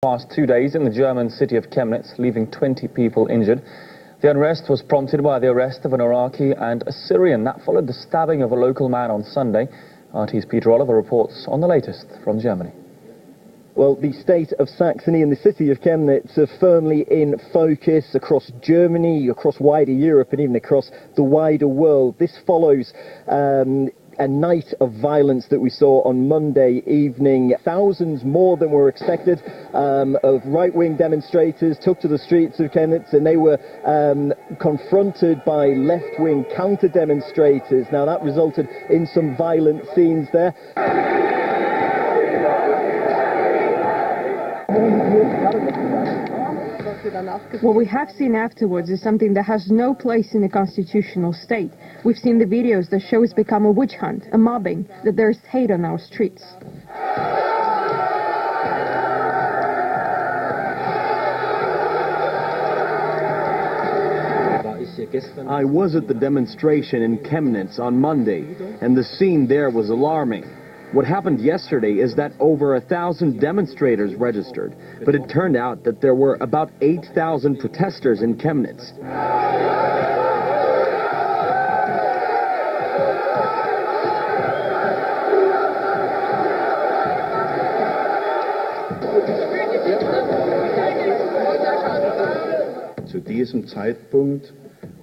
Past 2 days in the German city of Chemnitz, leaving 20 people injured. The unrest was prompted by the arrest of an Iraqi and a Syrian. That followed the stabbing of a local man on Sunday. RT's Peter Oliver reports on the latest from Germany. Well, the state of Saxony and the city of Chemnitz are firmly in focus across Germany, across wider Europe and even across the wider world. This follows a night of violence that we saw on Monday evening. Thousands more than were expected of right-wing demonstrators took to the streets of Chemnitz, and they were confronted by left-wing counter-demonstrators. Now that resulted in some violent scenes there. What we have seen afterwards is something that has no place in a constitutional state. We've seen the videos that show it's become a witch hunt, a mobbing, that there's hate on our streets. I was at the demonstration in Chemnitz on Monday, and the scene there was alarming. What happened yesterday is that over 1,000 demonstrators registered, but it turned out that there were about 8,000 protesters in Chemnitz.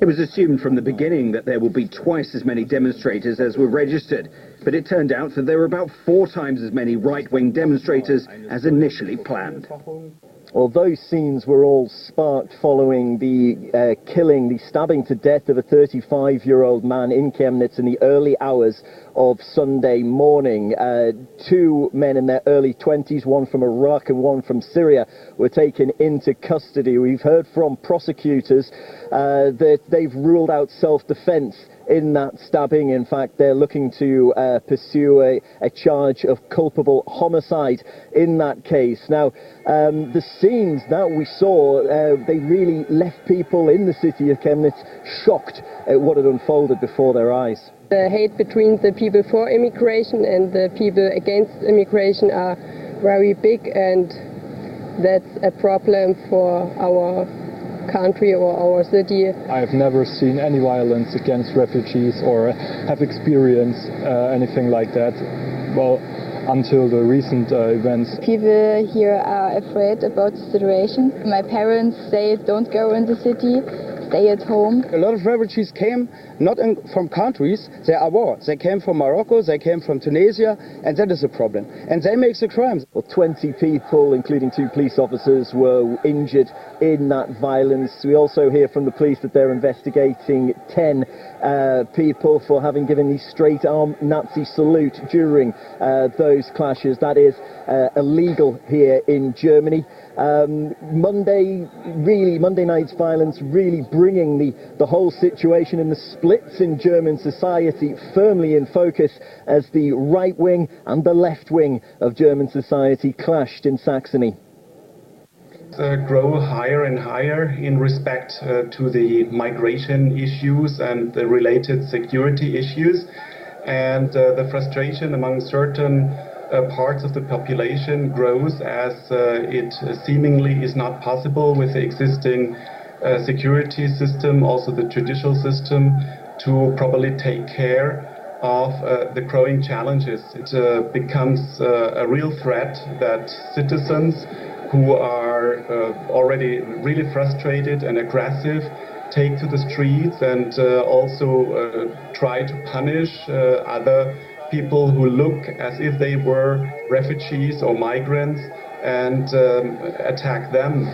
It was assumed from the beginning that there would be twice as many demonstrators as were registered, but it turned out that there were about 4 times as many right-wing demonstrators as initially planned. Well, those scenes were all sparked following the the stabbing to death of a 35-year-old man in Chemnitz in the early hours of Sunday morning. 2 men in their early 20s, one from Iraq and one from Syria, were taken into custody. We've heard from prosecutors that they've ruled out self-defense in that stabbing. In fact, they're looking to pursue a charge of culpable homicide in that case. Now, the scenes that we saw, they really left people in the city of Chemnitz shocked at what had unfolded before their eyes. The hate between the people for immigration and the people against immigration are very big, and that's a problem for our country or our city. I've never seen any violence against refugees or have experienced anything like that, well, until the recent events. People here are afraid about the situation. My parents say don't go in the city, stay at home. A lot of refugees came not from countries they are war. They came from Morocco, they came from Tunisia, and that is a problem. And they make the crimes. Well, 20 people, including 2 police officers, were injured in that violence. We also hear from the police that they're investigating 10 people for having given the straight-arm Nazi salute during those clashes. That is illegal here in Germany. Monday night's violence really bringing the whole situation and the splits in German society firmly in focus as the right wing and the left wing of German society clashed in Saxony. Grow higher and higher in respect to the migration issues and the related security issues, and the frustration among certain parts of the population grows as it seemingly is not possible with the existing security system, also the judicial system, to properly take care of the growing challenges. It becomes a real threat that citizens who are already really frustrated and aggressive take to the streets and also try to punish other people who look as if they were refugees or migrants and attack them.